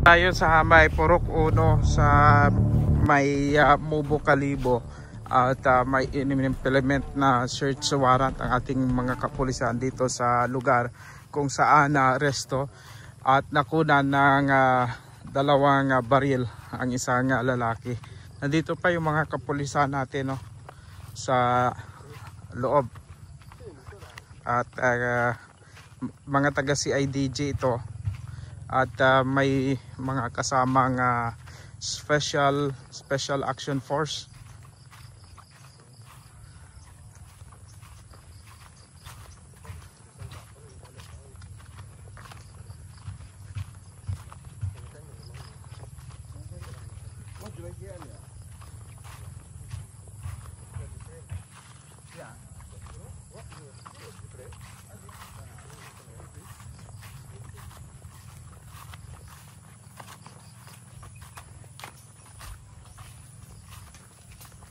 Tayo sa may Purok Uno sa may Mubo Kalibo at may inimplement na search warrant ang ating mga kapulisan dito sa lugar kung saan aresto at nakunan ng dalawang baril ang isang lalaki. Nandito pa yung mga kapulisan natin, no, sa loob at mga taga CIDG ito at may mga kasamang special action force.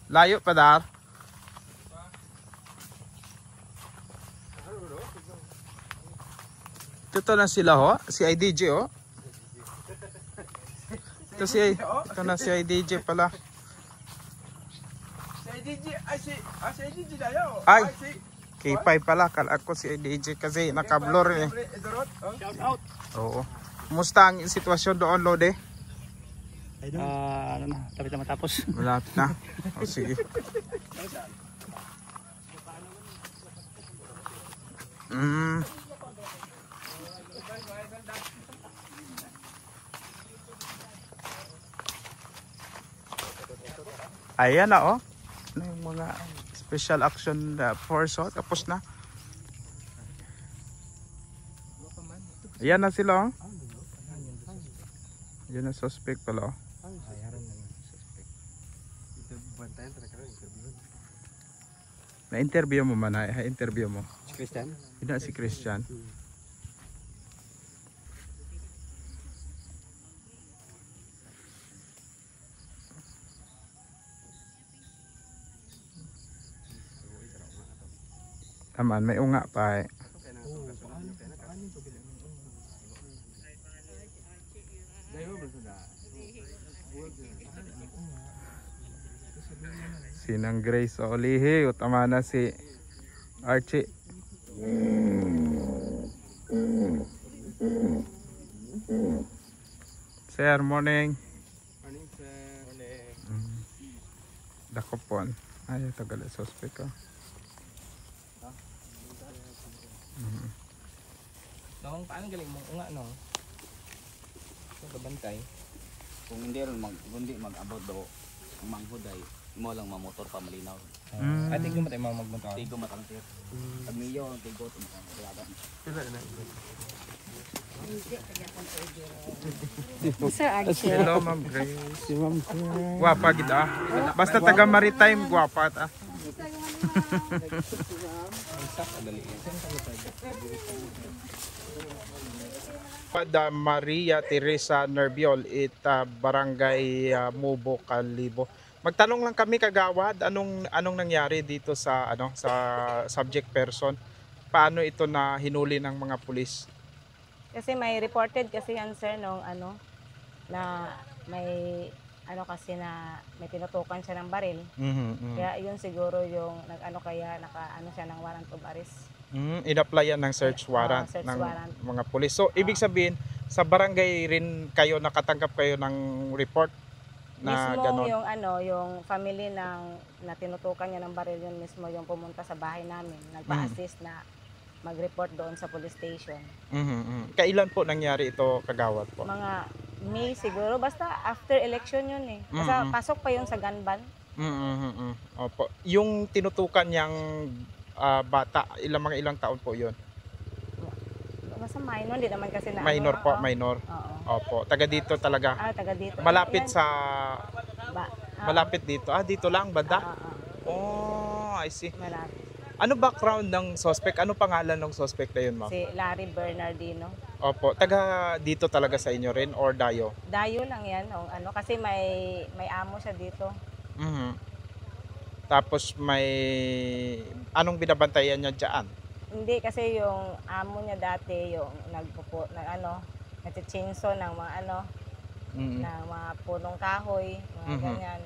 Layo pa dar. Ito na sila ho, si IDJ ho. Ito na si IDJ pala. Si IDJ, si IDJ dayo. Ay, K5 pala, kala ko si IDJ kasi nakablur eh. Shout out. Oo. Kumusta ang sitwasyon doon, Lode? Ano na, tapos na matapos. Malapit na. O sige. Ayan na oh. Ano yung mga special action force oh. Tapos na. Ayan na sila oh. Ayan na suspect pala oh. Na-interview mo man ay interview mo. Si Christian? Hindi si Christian. Taman, may unga pa eh. Sinang Grace Olihi, utama na si Archie. Sir, morning. Morning, sir. Dakopon. Ay, tagal suspect ko. Noong paano galing mo nga no? Kung kabantay. Kung hindi rin mag-abot daw ang manghuday, mo lang mamotor pa malinaw. At tigong matay mga magmotor. Tigo matantir. Pag miyo, tigo ito makakalaga. Sir Archie. Hello, Ma'am Grace. Guwapa gid ah. Basta taga Maritime, guwapa ta. Pada Maria Teresa Nerbiol Barangay Mubo Kalibo. Magtanong lang kami kagawad, anong nangyari dito sa sa subject person? Paano ito na hinuli ng mga pulis? Kasi may reported kasi yan sir nung na may kasi na may tinutukan siya ng baril. Kaya yun siguro yung kaya naka siya ng warrant of arrest. In-applyan ng search warrant search ng warrant. mga pulis. So ibig sabihin sa barangay rin kayo nakatanggap kayo ng report na mismo ganon? yung yung family ng na tinutukan niya ng baril, yun mismo yung pumunta sa bahay namin, nagpa-assist na mag-report doon sa police station. Kailan po nangyari ito kagawad po? Mga May siguro, basta after election yun eh. Basta pasok pa yun sa gun ban. Opo. Yung tinutukan niyang bata, ilang taon po yun? Basta minor, hindi naman kasi na Minor po, minor. Oo. Opo. Taga dito talaga. Taga dito. Malapit Yan. sa malapit dito. Dito lang banda. Oh, I see. Malapit. Ano background ng suspect? Ano pangalan ng suspect na yun, ma'am? Si Larry Bernardino. Opo. Taga dito talaga sa inyo rin or dayo? Dayo lang yan. Kasi may amo siya dito. Tapos may anong binabantayan niya diyan? Hindi kasi yung amo niya dati yung nagchinso ng mga na mga punong kahoy, mga ganyan.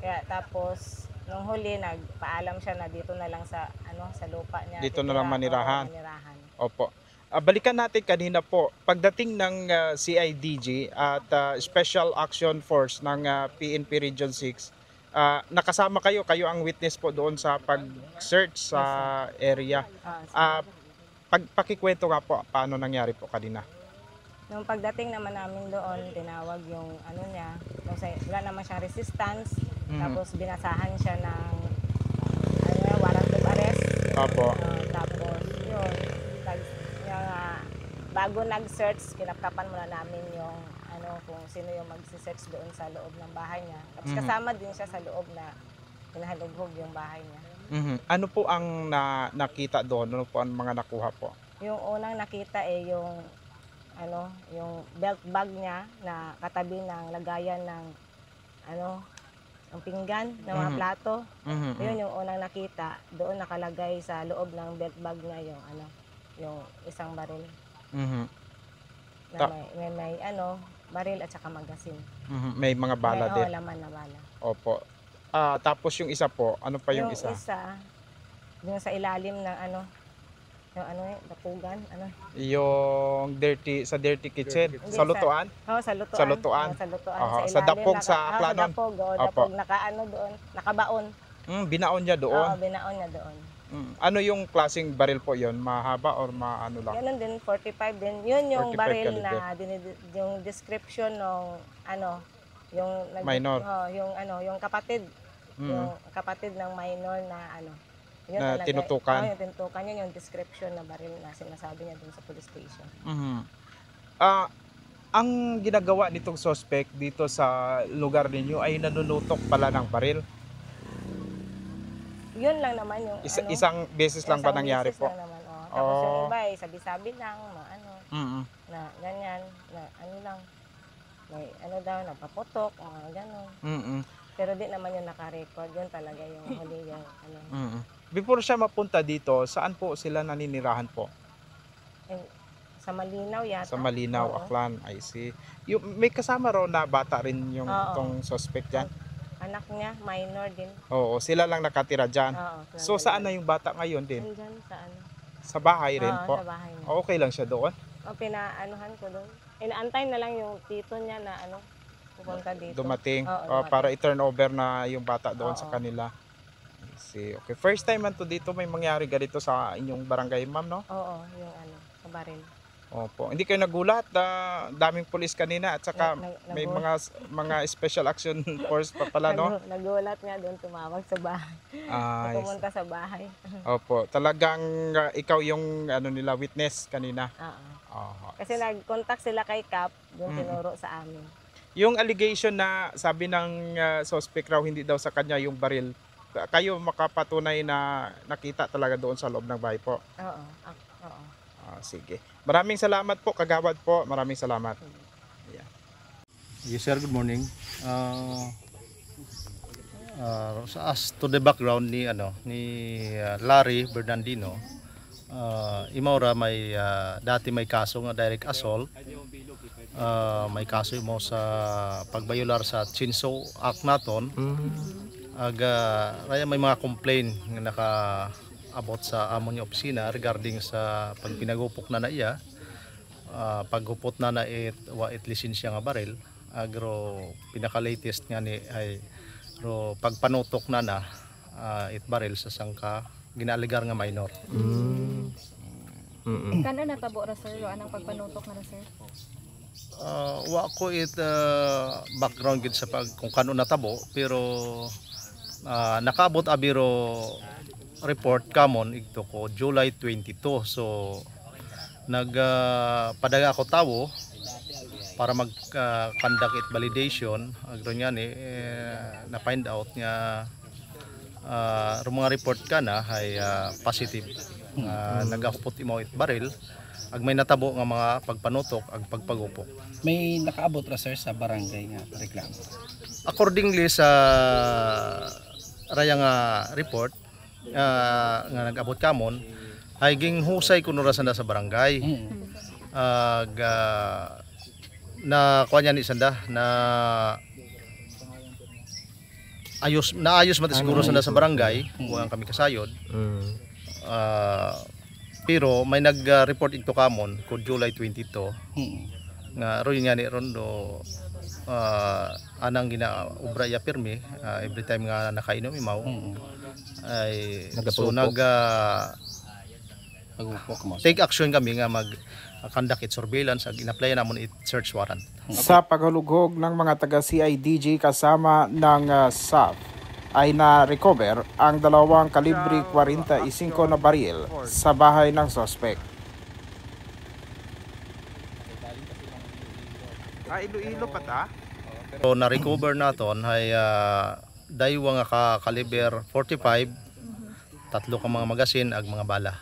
Kaya tapos nung huli nagpaalam siya na dito na lang sa sa lupa niya. Dito na lang manirahan. manirahan. Opo. Balikan natin kanina po, pagdating ng CIDG at Special Action Force ng PNP Region 6, nakasama kayo ang witness po doon sa pag-search sa area. Pakikwento nga po paano nangyari po kanina. Nung pagdating naman namin doon, tinawag yung niya, wala naman siyang resistance, tapos binasahan siya ng warrant of arrest. Opo. Tapos yun, bago nag-search, kinapkapan muna namin yung kung sino yung mag-search doon sa loob ng bahay niya. Tapos kasama din siya sa loob na hinahalughog yung bahay niya. Ano po ang nakita doon? Ano po ang mga nakuha po? Yung unang nakita yung belt bag niya na katabi ng lagayan ng ang pinggan ng mga plato. Yun yung unang nakita. Doon nakalagay sa loob ng belt bag niya yung isang baril. Na may baril at saka magasin. May mga bala din. Laman na bala. Opo. Tapos yung isa po, ano pa yung isa? Yung isa, yung sa ilalim ng dapugan, Yung sa dirty kitchen, Hindi, sa lutuan? sa lutuan. Sa lutuan. Sa lutuan. Sa dapog sa Aklanon. Sa dapog, dapog doon, nakabaon. Binaon niya doon. Oo, binaon niya doon. Ano yung klaseng baril po yon? Mahaba or maano lang? Ganun din, 45 din. Yun yung 45 baril caliber. yung description ng yung Minor. Yung kapatid. Yung kapatid ng minor na yun Na talaga, tinutukan. yung tinutukan yun, yung description na baril na sinasabi niya dun sa police station. Ang ginagawa nitong suspect dito sa lugar ninyo ay nanunutok pala ng baril. Yun lang naman yung Isang beses lang ba nangyari po? Lang naman, Tapos yung iba ay sabi-sabi lang, na ganyan, na lang, may daw, napaputok, gano'n. Pero di naman yung naka-record, yun talaga yung huli yung Before siya mapunta dito, saan po sila naninirahan po? Sa Malinaw yata. Sa Malinaw, Oo. Aklan, I see. May kasama raw na bata rin yung Oo. tong suspect dyan? Anak niya, minor din. Oo, sila lang nakatira dyan. Oo, So saan na yung bata ngayon din? Nandyan sa Sa bahay rin po? sa bahay niya. Okay lang siya doon? Pinaanuhan ko doon. Inaantay na lang yung tito niya na pupunta dito. Dumating, Oo, para i-turn over na yung bata doon sa Oo. kanila. I see. Okay, first time man to dito may mangyari ganito sa inyong barangay, ma'am, no? Oo, yung sa baril. Opo. Hindi kayo nagulat, daming pulis kanina at saka may mga special action force pa pala, no? Nagulat nga doon, tumawag sa bahay. Pumunta sa bahay. Opo, talagang ikaw yung nila witness kanina. Oo. Kasi nag-contact sila kay Cap, doon tinuro sa amin. Yung allegation na sabi ng suspect raw hindi daw sa kanya yung baril, kayo makapatunay na nakita talaga doon sa loob ng bahay po? Oo. Sige. Maraming salamat po, kagawad po. Maraming salamat. Yeah. Yes sir, good morning. As to the background ni Larry Bernardino, Imaura may dati may kaso nga direct assault. May kaso mo sa pagbayular sa Chinso Act naton. Raya may mga complaint nga naka-abot sa amon niya opisina regarding sa pagpinagupok na iya. Paghupot na wa it lisensya nga baril. Agro pinaka-latest nga ni ay pagpanutok na it baril sa sangka ginaligar nga minor. Kano natabo ra sir anang pagpanutok na sir? Wa ko background gid sa kung kano natabo pero nakaabot abiro report kamon igto ko July 22. So nagpadaga ako tawo para mag-conduct it validation. Agro nga ni na find out nga mga report ka na ay positive nagahupot imo it baril ag may natabo nga mga pagpanutok ag pagpagupok. May nakaabot ra sir sa barangay nga reklamo. Accordingly sa raya nga report nga nag-abot kamon ay ging husay kuno ra sa barangay. na kuan yan isanda na naayos mata siguro sanda sa barangay kung ang kami kasayod. Pero may nag-report ito kamon ko July 22 nga roy nga ni rondo anang ginaobra ya pirmi every time nga nakainom imaw ay so take action kami nga conduct it surveillance ag in-apply namon it search warrant. Sa paghalughog ng mga taga CIDG kasama ng SAF ay na-recover ang 2 kalibre 45 na baril sa bahay ng suspect. Iloilo pa ta? So na-recover naton ay daywa nga ka kaliber 45, 3 ka mga magasin ag mga bala.